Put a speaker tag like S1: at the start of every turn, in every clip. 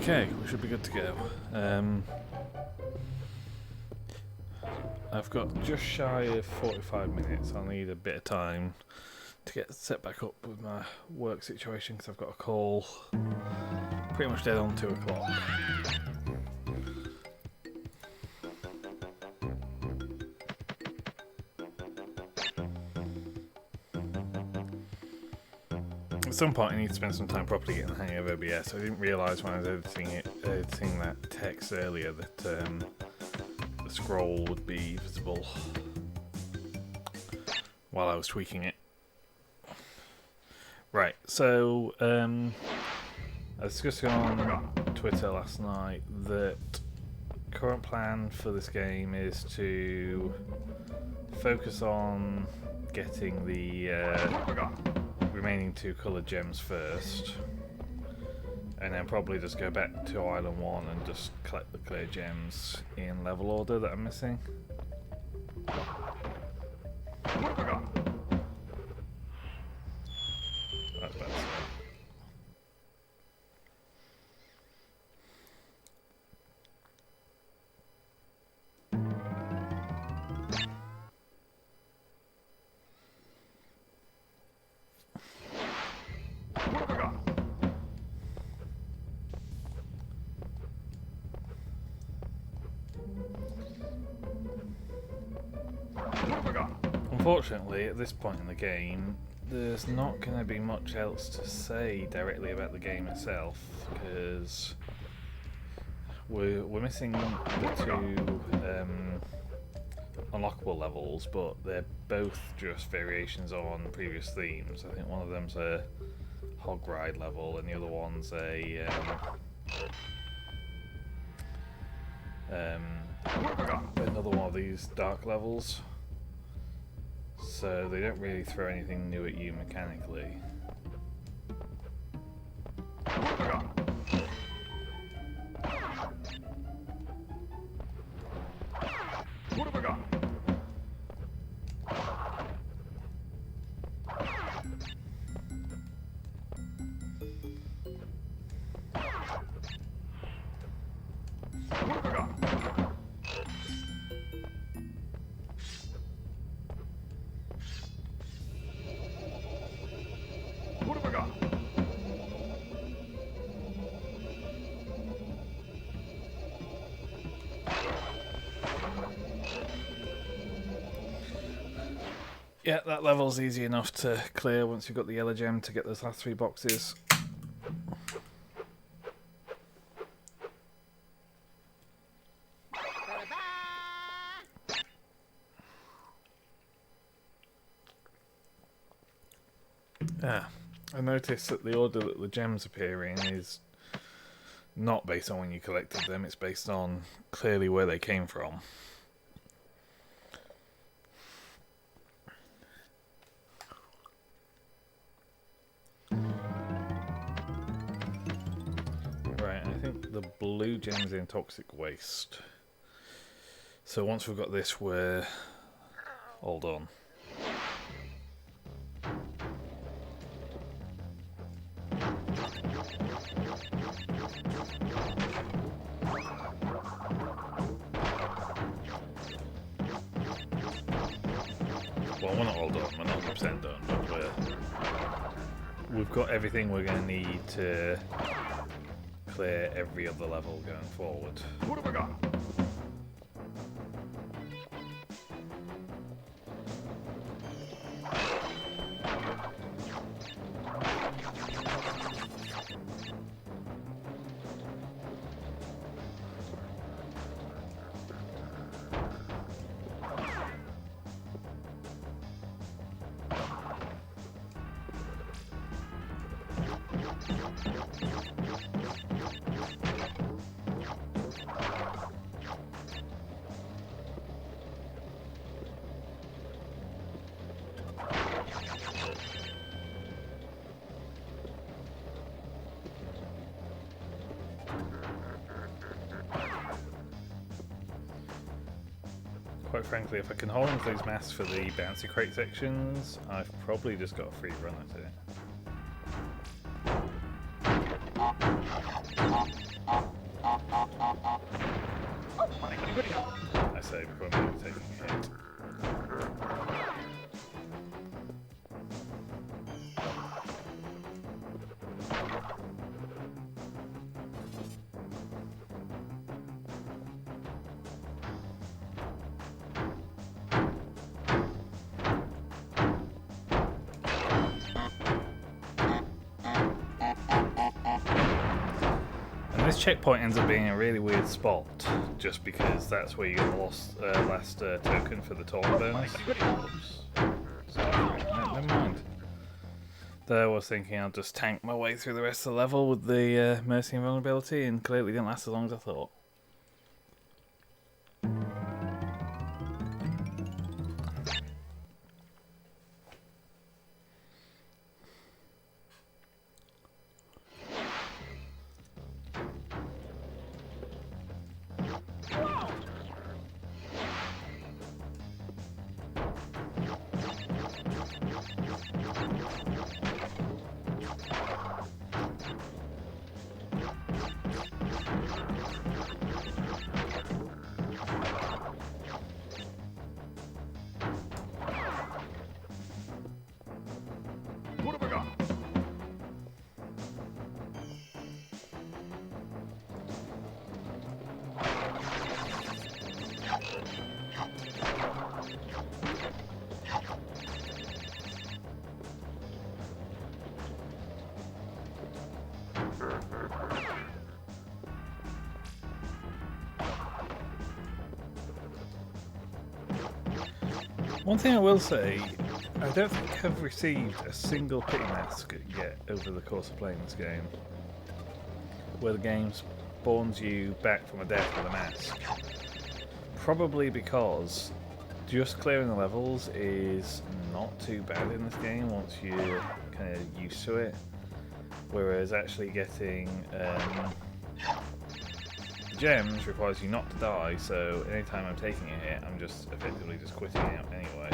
S1: Okay, we should be good to go. I've got just shy of 45 minutes. I'll need a bit of time to get set back up with my work situation because I've got a call pretty much dead on 2 o'clock. At some point I need to spend some time properly getting the hang of OBS. I didn't realise when I was editing that text earlier that the scroll would be visible while I was tweaking it. Right, so I discussed on Twitter last night that current plan for this game is to focus on getting the remaining 2 coloured gems first, and then probably just go back to Island 1 and just collect the clear gems in level order that I'm missing. That's better. Unfortunately, at this point in the game, there's not going to be much else to say directly about the game itself, because we're missing the 2 unlockable levels, but they're both just variations on previous themes. I think one of them's a hog ride level, and the other one's a another one of these dark levels. So they don't really throw anything new at you mechanically. Yeah, that level's easy enough to clear once you've got the yellow gem to get those last 3 boxes. I noticed that the order that the gems appear in is not based on when you collected them, it's based on clearly where they came from. Right, I think the blue gem's in toxic waste. So once we've got this, we're all done. Well, we're not all done, we're not 100% done, but we've got everything we're going to need to clear every other level going forward. What have I got? Quite frankly, if I can hold onto those masks for the bouncy crate sections, I've probably just got a free run at it. I say before I'm taking a hit. This checkpoint ends up being a really weird spot, just because that's where you get the last token for the taunt bonus. So, never mind. Though I was thinking I'll just tank my way through the rest of the level with the Mercy and Vulnerability, and clearly didn't last as long as I thought. One thing I will say, I don't think I've received a single pity mask yet over the course of playing this game, where the game spawns you back from a death with a mask. Probably because just clearing the levels is not too bad in this game once you're kind of used to it, whereas actually getting gems requires you not to die, so anytime I'm taking a hit, I'm just effectively just quitting out anyway.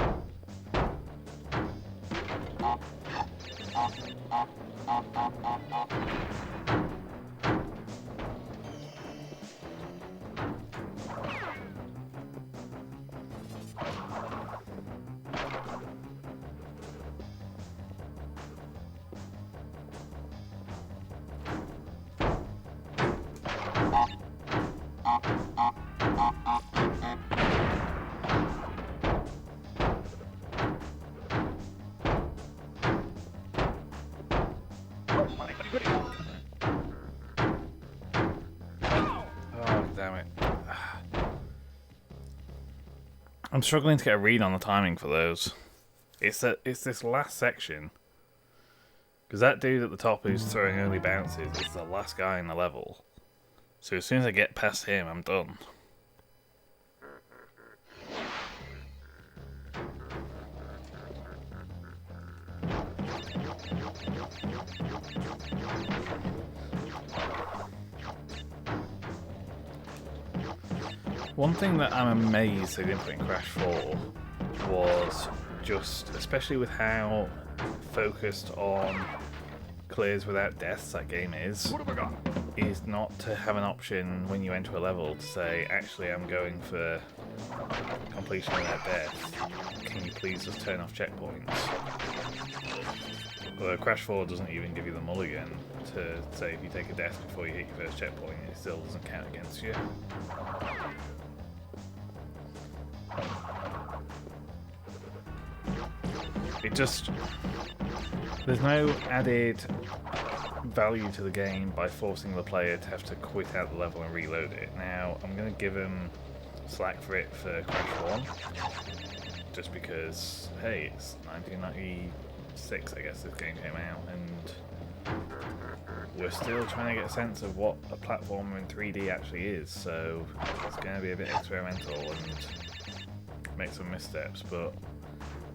S1: I'm struggling to get a read on the timing for those. It's this last section, because that dude at the top who's throwing only bounces is the last guy in the level. So as soon as I get past him, I'm done. One thing that I'm amazed they didn't put in Crash 4 was just, especially with how focused on clears without deaths that game is not to have an option when you enter a level to say, actually I'm going for completion without death, can you please just turn off checkpoints? Although Crash 4 doesn't even give you the mulligan to say if you take a death before you hit your first checkpoint, it still doesn't count against you. It just... there's no added value to the game by forcing the player to have to quit out the level and reload it. Now, I'm going to give him slack for it for Crash 1, just because, hey, it's 1996, I guess this game came out, and we're still trying to get a sense of what a platformer in 3D actually is, so it's going to be a bit experimental and make some missteps, but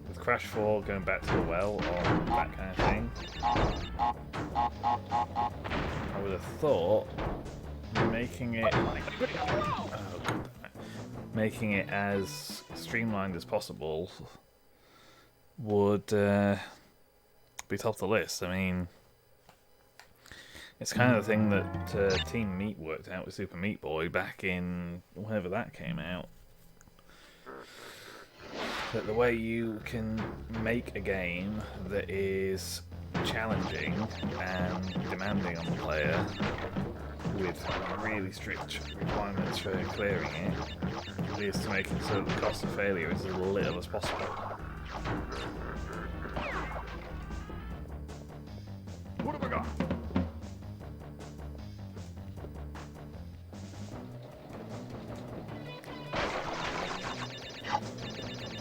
S1: with Crash 4 going back to the well on that kind of thing, I would have thought making it making it as streamlined as possible would be top of the list. I mean, It's kind of the thing that Team Meat worked out with Super Meat Boy back in whenever that came out. That the way you can make a game that is challenging and demanding on the player with really strict requirements for clearing it is to make it so that the cost of failure is as little as possible.
S2: What have I got?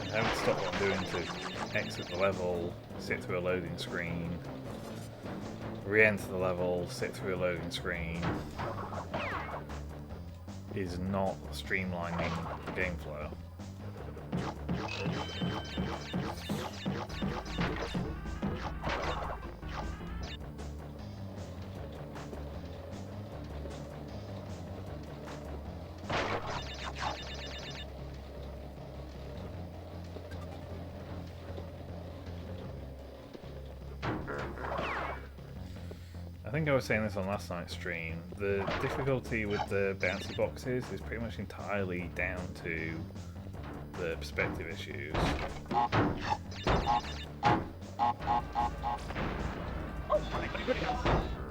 S1: I haven't stopped what I'm doing to exit the level, sit through a loading screen, re-enter the level, sit through a loading screen, is not streamlining the game flow. I think I was saying this on last night's stream, the difficulty with the bouncy boxes is pretty much entirely down to the perspective issues.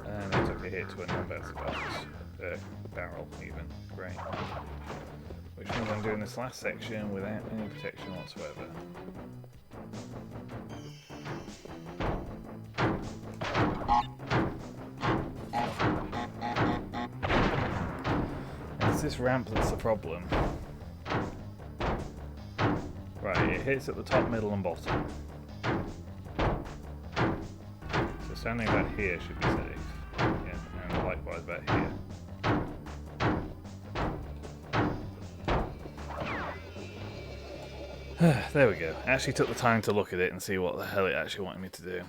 S1: And I took a hit to a non-bouncy box, barrel even, great. Which means I'm doing this last section without any protection whatsoever. It's this ramp that's the problem. Right, it hits at the top, middle and bottom. So standing about here should be safe. Yeah, and likewise about here. There we go. I actually took the time to look at it and see what the hell it actually wanted me to do.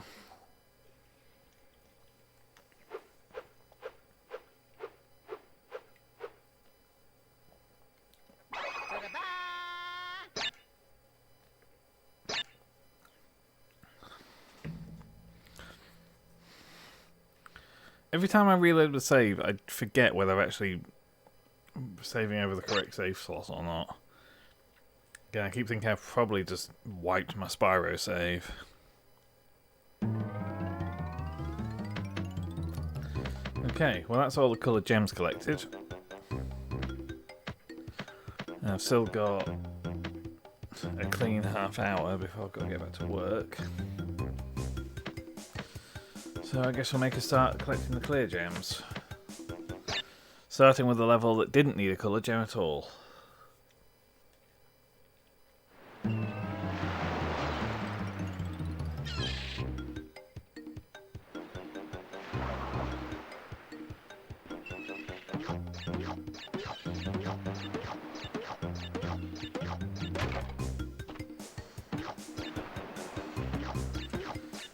S1: Every time I reload the save, I forget whether I'm actually saving over the correct save slot or not. Again, I keep thinking I've probably just wiped my Spyro save. Okay, well that's all the coloured gems collected. And I've still got a clean half hour before I've got to get back to work. So I guess we'll make a start collecting the clear gems. Starting with the level that didn't need a colour gem at all.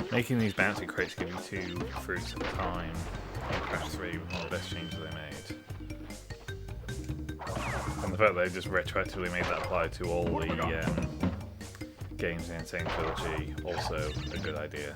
S1: Making these bouncy crates give you 2 fruits at a time on Crash 3 was one of the best changes they made. And the fact that they just retroactively made that apply to all the games in Insane Trilogy, also a good idea.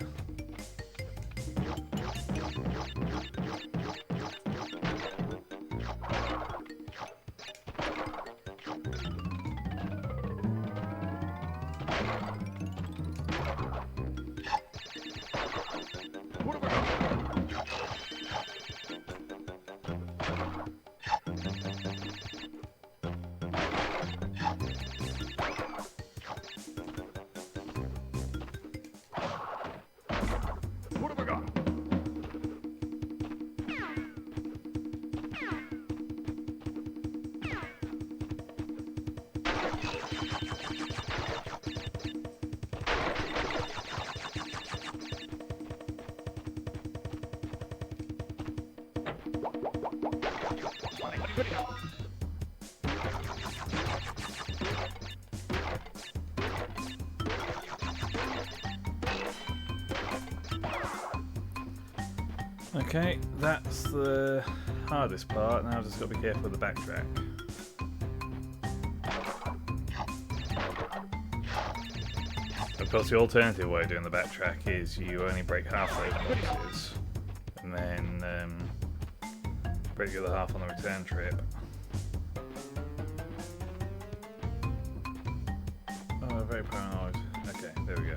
S1: Okay, that's the hardest part. Now I've just got to be careful with the backtrack. Of course, the alternative way of doing the backtrack is you only break half those boxes, and then break the other half on the return trip. Oh, very paranoid. Okay, there we go.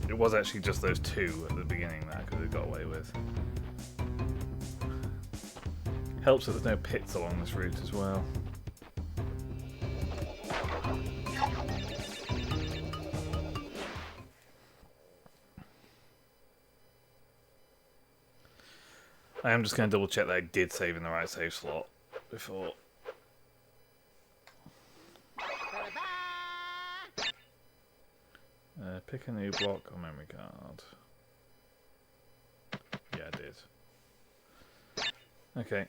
S1: It was actually just those two at the beginning that I could have got away with. Helps that there's no pits along this route as well. I am just going to double check that I did save in the right save slot before. Pick a new block or memory card. Yeah, I did. Okay.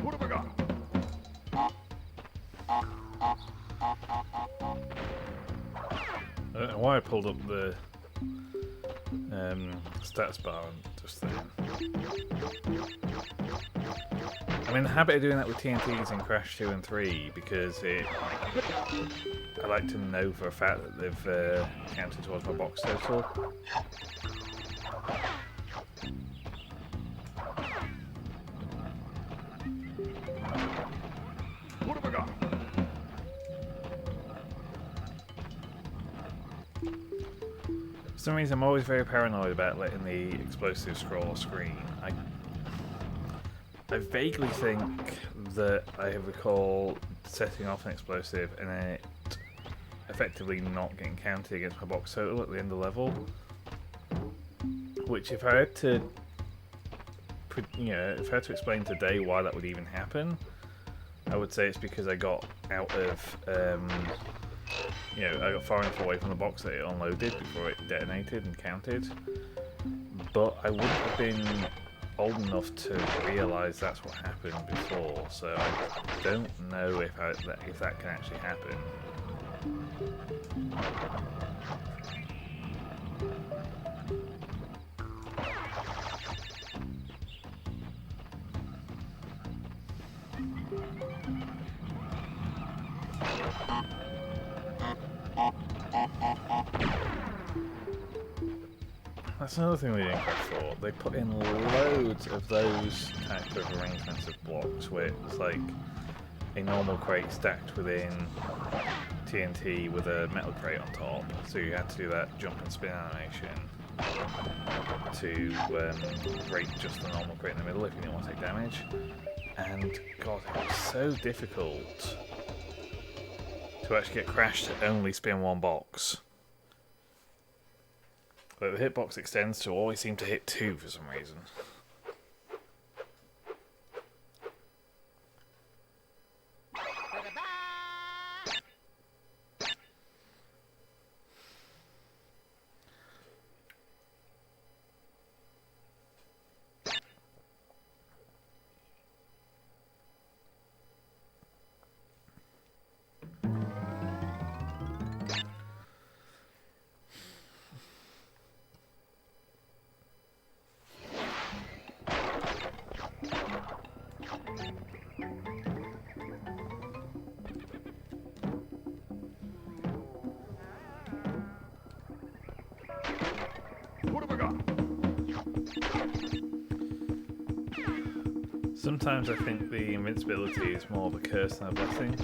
S2: What have I got?
S1: I don't know why I pulled up the stats bar and just then. I'm in the habit of doing that with TNTs in Crash 2 and 3 because I like to know for a fact that they've counted towards my box total.
S2: What have I got?
S1: For some reason, I'm always very paranoid about letting the explosive scroll screen. I vaguely think that I recall setting off an explosive and then it effectively not getting counted against my box total at the end of the level. Which, if I had to, if I had to explain today why that would even happen, I would say it's because I got out of, I got far enough away from the box that it unloaded before it detonated and counted. But I wouldn't have been old enough to realise that's what happened before, so I don't know if that can actually happen. That's another thing we didn't go for. They put in loads of those type of arrangements of blocks where it's like a normal crate stacked within TNT with a metal crate on top. So you had to do that jump and spin animation to break just the normal crate in the middle if you didn't want to take damage. And god, it was so difficult to actually get Crash to only spin one box. But the hitbox extends to always seem to hit two for some reason.
S2: What have I got?
S1: Sometimes I think the invincibility is more of a curse than a blessing.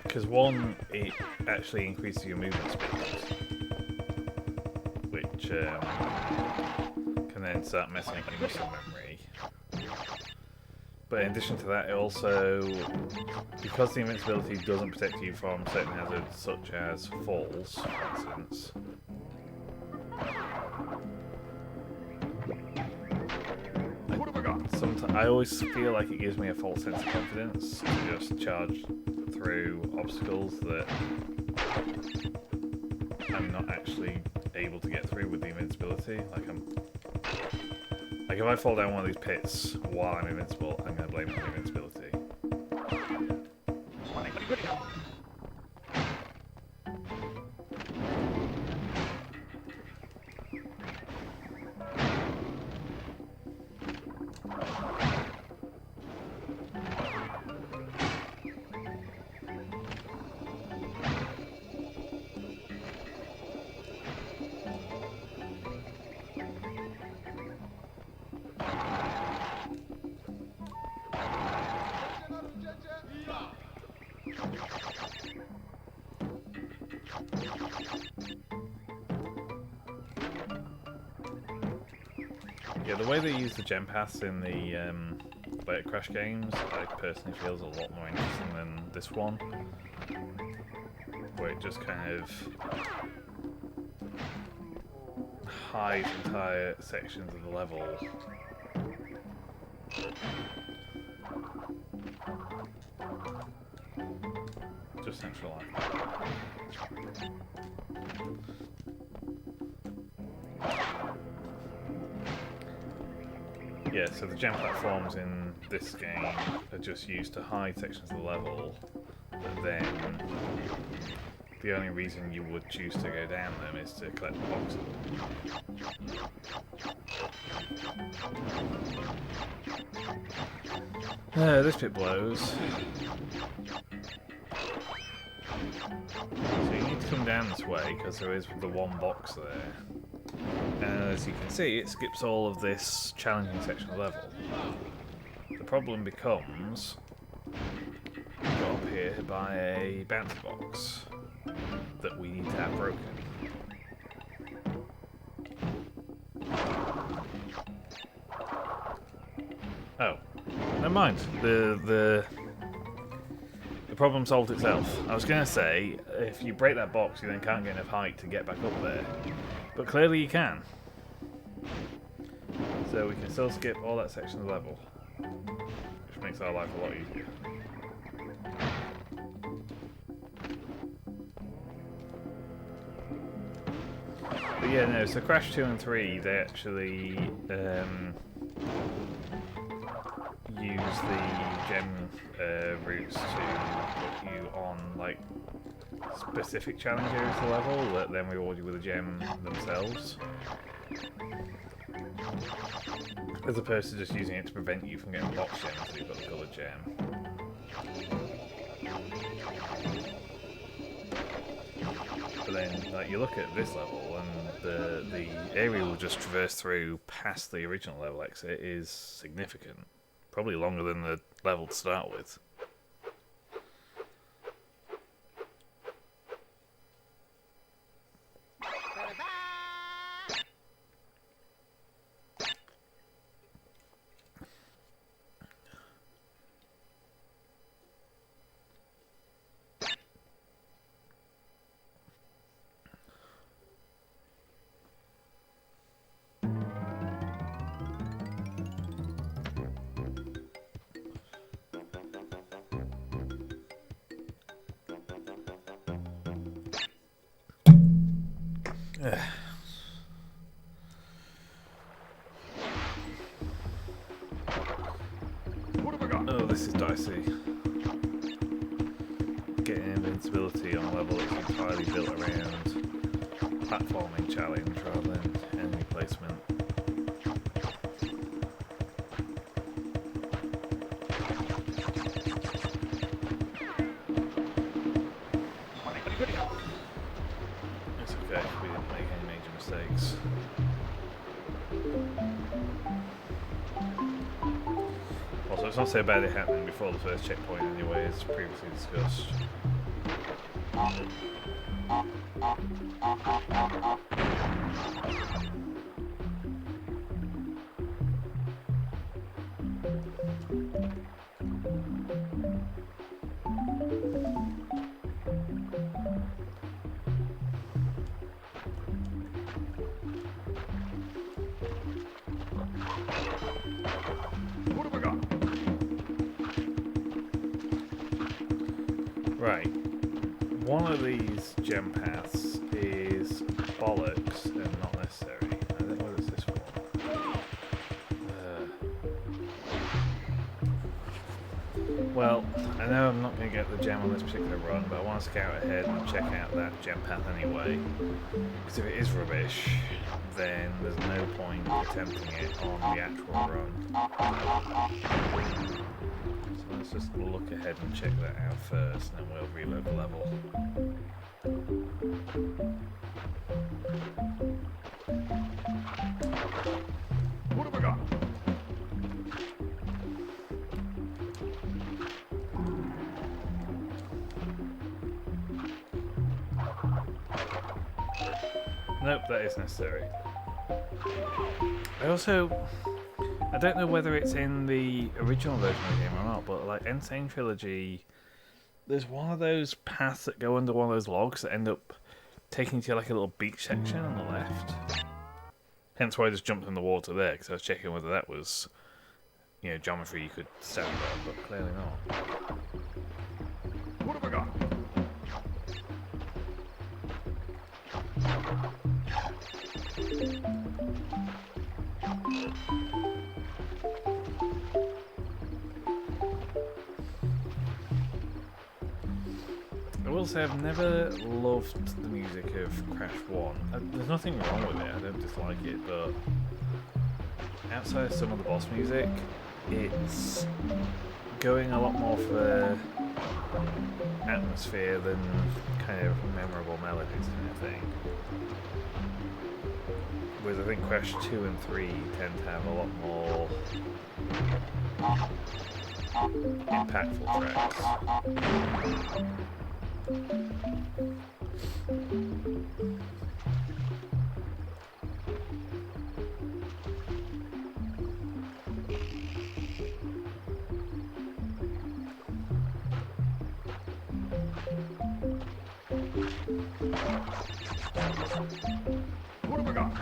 S1: Because one, it actually increases your movement speed, which can then start messing up your muscle memory. But in addition to that, it also, because the invincibility doesn't protect you from certain hazards such as falls, for instance, I always feel like it gives me a false sense of confidence to just charge through obstacles that I'm not actually able to get through with the invincibility. Like if I fall down one of these pits while I'm invincible, I'm going to blame it on the invincibility. Yeah, the way they use the gem paths in the later Crash games, I personally feels a lot more interesting than this one, where it just kind of hides entire sections of the level. Just centralized. Yeah, so the gem platforms in this game are just used to hide sections of the level, but then the only reason you would choose to go down them is to collect the boxes. This bit blows. So you need to come down this way because there is the one box there. And as you can see, it skips all of this challenging section of the level. The problem becomes we got up here by a bouncy box that we need to have broken. Oh, never mind. The problem solved itself. I was going to say, if you break that box, you then can't get enough height to get back up there. But clearly you can. So we can still skip all that section of the level, which makes our life a lot easier. But yeah, no, so Crash 2 and 3, they actually use the gem routes to put you on like specific challenge areas of the level that then reward you with a gem themselves, as opposed to just using it to prevent you from getting box gems so you've got the coloured gem. But then, like, you look at this level and the area will just traverse through past the original level exit is significant. Probably longer than the level to start with. Oh, this is dicey. Getting invincibility on a level that's entirely built around platforming challenge rather than enemy placement. It's okay, we didn't make any major mistakes. Also, it's not so bad it happened before the first checkpoint anyway, as previously discussed.
S2: What have I got?
S1: Right. One of these gem paths is bollocks and not necessary. I think what is this one? Well, I know I'm not going to get the gem on this particular run, but I want to scout ahead and check out that gem path anyway. Because if it is rubbish, then there's no point attempting it on the actual run. So let's just look ahead and check that out first, and then we'll reload the level.
S2: What have I got?
S1: Nope, that is necessary. I don't know whether it's in the original version of the game or not, but like Insane Trilogy, there's one of those paths that go under one of those logs that end up taking you to like a little beach section on the left. Hence why I just jumped in the water there, because I was checking whether that was, geometry you could stand on, but clearly not.
S2: What have I got?
S1: I will say I've never loved the music of Crash 1. There's nothing wrong with it, I don't dislike it, but outside of some of the boss music, it's going a lot more for atmosphere than kind of memorable melodies kind of thing. Whereas I think Crash 2 and 3 tend to have a lot more impactful tracks.
S2: What have I got?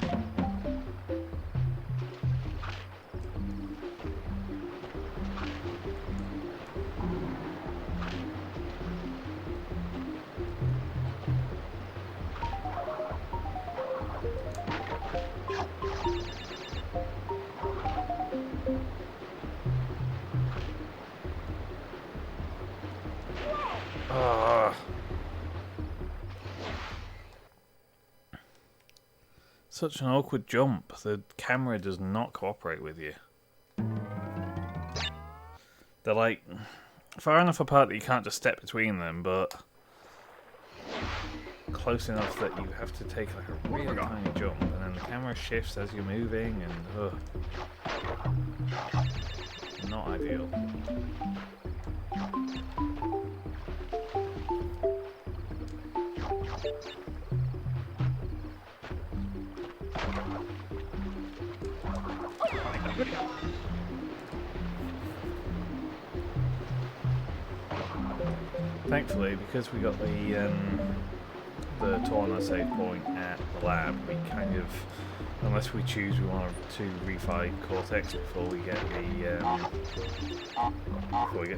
S1: Such an awkward jump. The camera does not cooperate with you. They're like far enough apart that you can't just step between them, but close enough that you have to take like a really tiny jump, and then the camera shifts as you're moving, and not ideal. Thankfully, because we got the Torna save point at the lab, we kind of, unless we choose we want to refight Cortex before we get to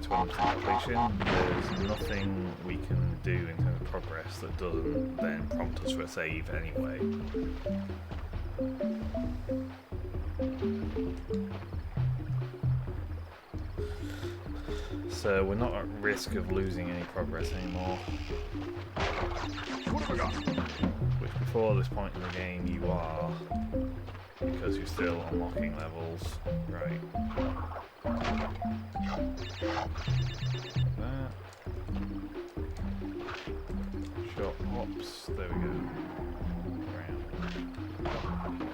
S1: 100% completion, there's nothing we can do in terms of progress that doesn't then prompt us for a save anyway. So we're not at risk of losing any progress anymore.
S2: What have I got?
S1: Which before this point in the game you are, because you're still unlocking levels. Right. That. Shot hops. There we go. Round.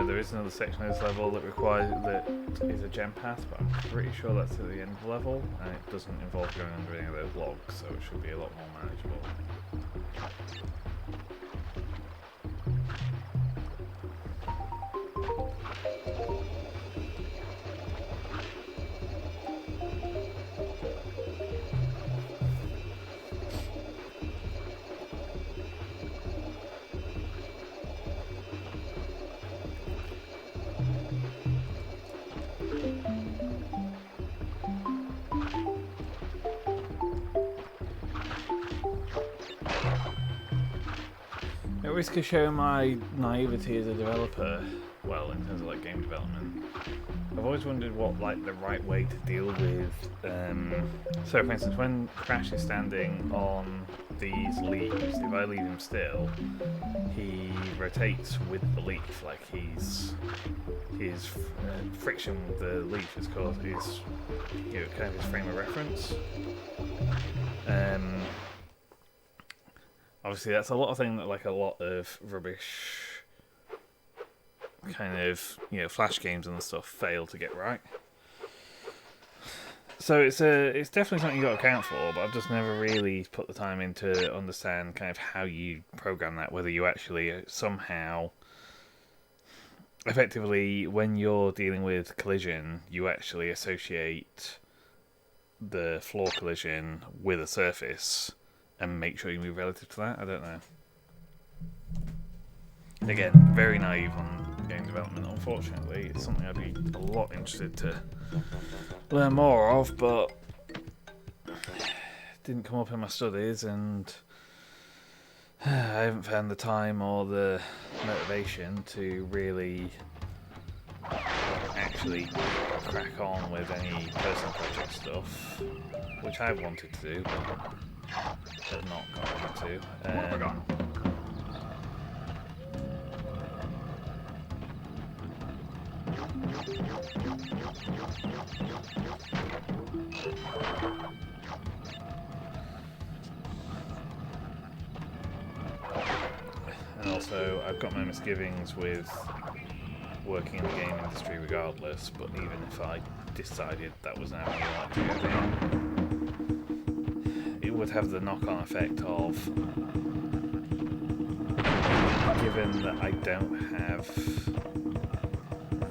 S1: There is another section of this level that is a gem path, but I'm pretty sure that's at the end of the level, and it doesn't involve going under any of those logs, so it should be a lot more manageable. At risk of showing my naivety as a developer, well, in terms of like game development, I've always wondered what like the right way to deal with. So, for instance, when Crash is standing on these leaves, if I leave him still, he rotates with the leaf. Like his friction with the leaf is caused his kind of his frame of reference. Obviously, that's a lot of thing that like a lot of rubbish kind of flash games and stuff fail to get right. So it's definitely something you got to account for, but I've just never really put the time in to understand kind of how you program that. Whether you actually somehow, effectively, when you're dealing with collision, you actually associate the floor collision with a surface and make sure you move relative to that. I don't know. Again, very naive on game development. Unfortunately, it's something I'd be a lot interested to learn more of, but didn't come up in my studies, and I haven't found the time or the motivation to really actually crack on with any personal project stuff, which I've wanted to do, but have not got into. And also, I've got my misgivings with working in the game industry regardless, but even if I decided that was an avenue I wanted to go down, it would have the knock-on effect of, given that I don't have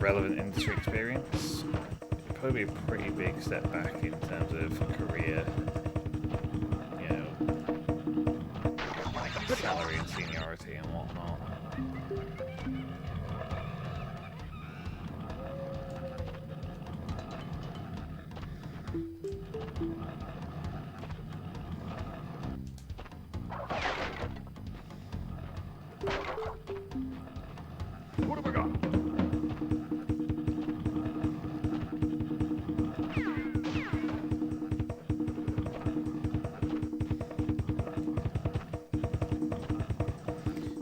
S1: relevant industry experience, it'd probably be a pretty big step back in terms of career, you know, salary and seniority and whatnot.
S2: What have I got?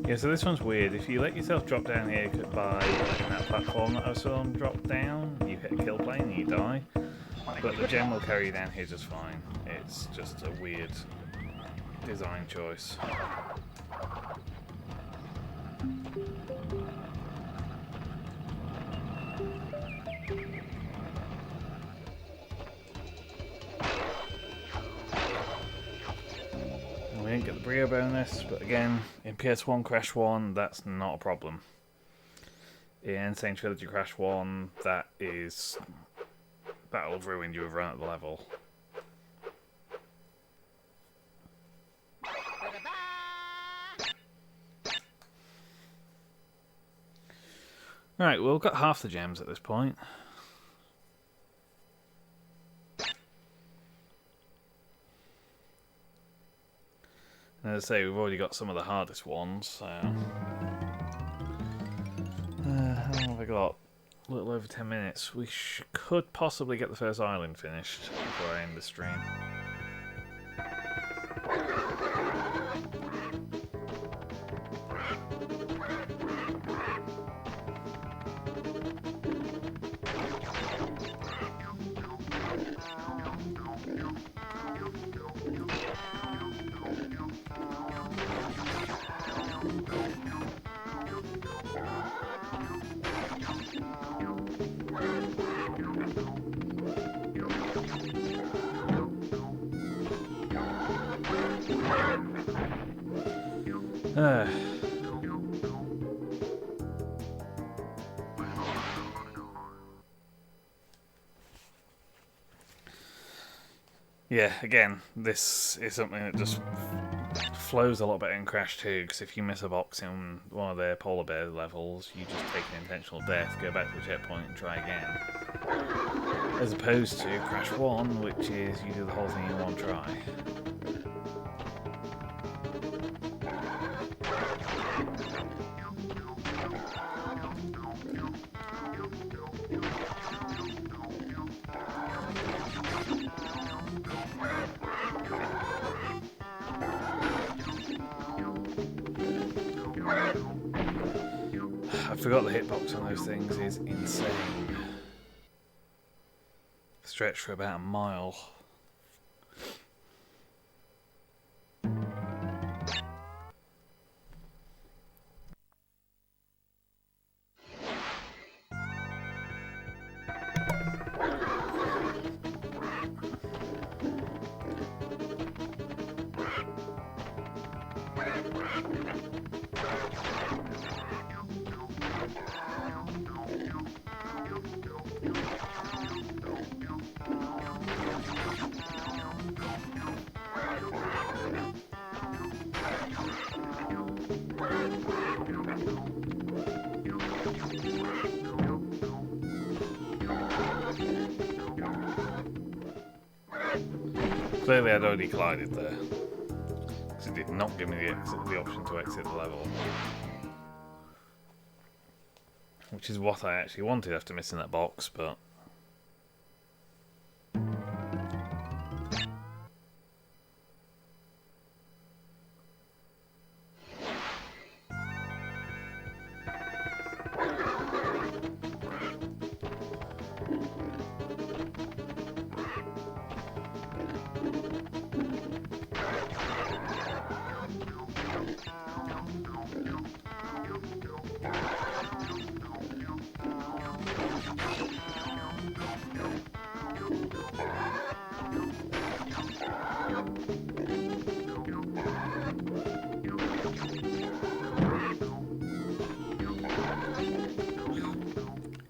S1: Yeah, so this one's weird. If you let yourself drop down here by letting that platform that I saw him drop down, you hit a kill plane and you die. But the gem will carry you down here just fine. It's just a weird design choice. We didn't get the Brio bonus, but again, in PS1 Crash 1, that's not a problem. In Insane Trilogy Crash 1, that'll ruin you run at the level. Right, well, we've got half the gems at this point. And as I say, we've already got some of the hardest ones, so... how long have I got? A little over 10 minutes. We could possibly get the first island finished before I end the stream. Yeah, again, this is something that just flows a lot better in Crash 2, because if you miss a box in one of their polar bear levels, you just take an intentional death, go back to the checkpoint and try again. As opposed to Crash 1, which is you do the whole thing in one try. I forgot the hitbox on those things is insane. Stretch for about a mile. Clearly I'd already collided there, because it did not give me the option to exit the level. Which is what I actually wanted after missing that box, but...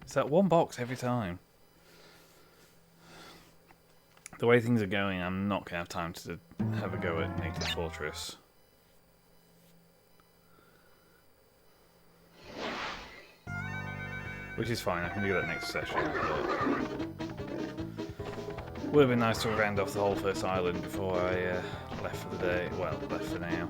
S1: It's that one box every time. The way things are going, I'm not going to have time to have a go at Native Fortress. Which is fine, I can do that next session. Would have been nice to round off the whole first island before I left for the day. Well, left for now.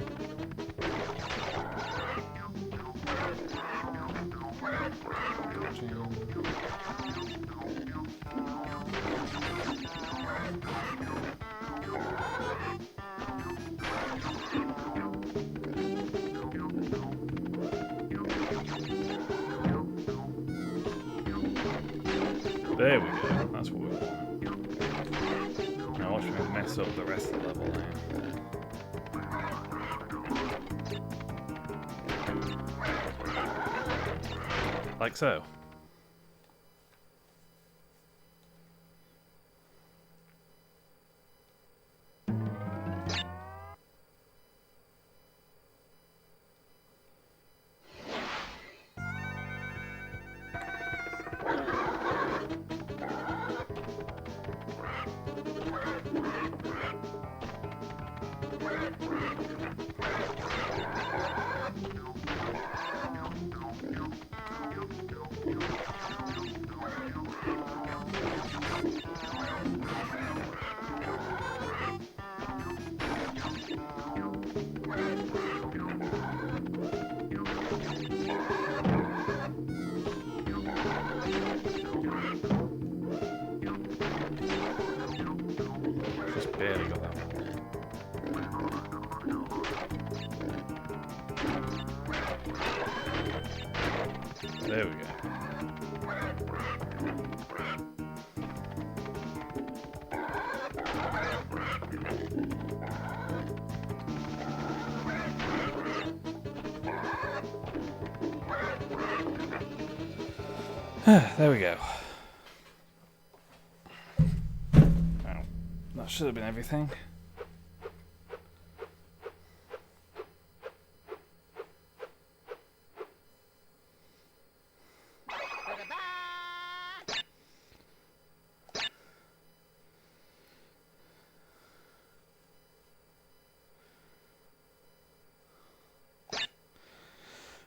S1: There we go, that's what we want. Now watch me mess up the rest of the level now. Like so. Barely got that one. There we go. There we go. Well, that should have been everything.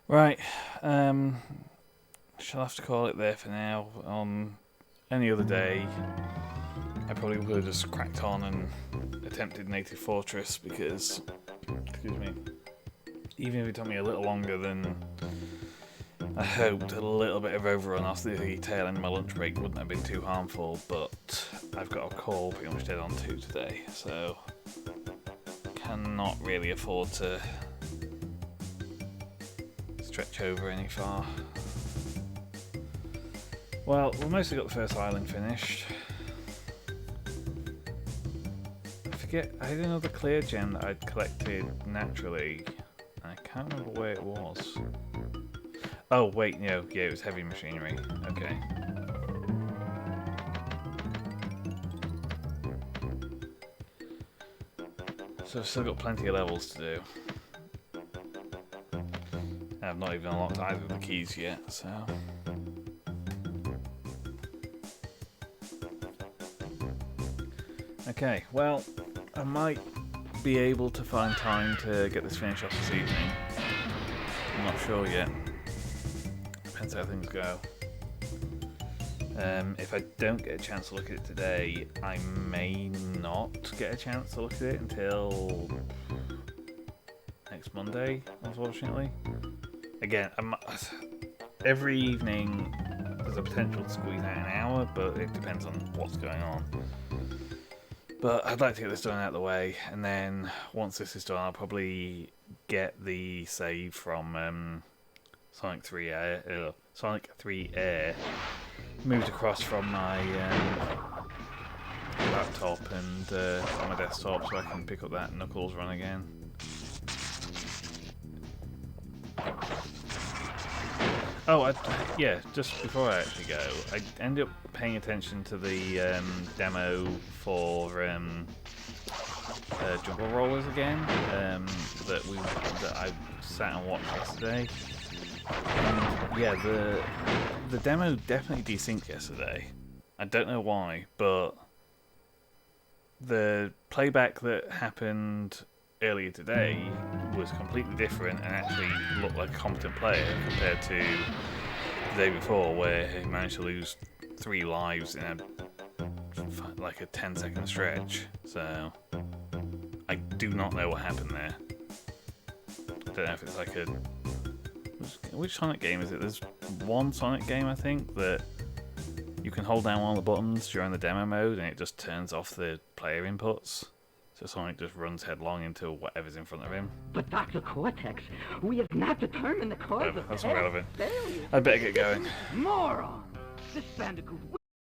S1: Right, shall have to call it there for now. Any other day, I probably would have just cracked on and attempted Native Fortress because, excuse me, even if it took me a little longer than I hoped, a little bit of overrun off the tail end of my lunch break wouldn't have been too harmful, but I've got a call pretty much dead on 2 today, so cannot really afford to stretch over any far. Well, we've mostly got the first island finished. I forget, I had another clear gem that I'd collected naturally, and I can't remember where it was. Oh wait, no, yeah, it was heavy machinery. Okay. So I've still got plenty of levels to do. I've not even unlocked either of the keys yet, so... Okay, well, I might be able to find time to get this finished off this evening. I'm not sure yet. Depends how things go. If I don't get a chance to look at it today, I may not get a chance to look at it until next Monday, unfortunately. Again, every evening there's a potential to squeeze out an hour, but it depends on what's going on. But I'd like to get this done out of the way, and then once this is done, I'll probably get the save from Sonic 3 Air moved across from my laptop and on my desktop, so I can pick up that Knuckles run again. Oh, yeah, just before I actually go, I ended up paying attention to the demo for Jungle Rollers again, that I sat and watched yesterday. And yeah, the demo definitely desynced yesterday. I don't know why, but the playback that happened earlier today was completely different and actually looked like a competent player compared to the day before, where he managed to lose 3 lives in a 10-second stretch. So I do not know what happened there. I don't know if it's like a... Which Sonic game is it? There's one Sonic game, I think, that you can hold down one of the buttons during the demo mode and it just turns off the player inputs. So Sonic just runs headlong into whatever's in front of him.
S3: But Dr. Cortex, we have not determined the cause of
S1: That's
S3: past
S1: irrelevant.
S3: failure.
S1: I'd better get going.
S3: Moron! This bandicoot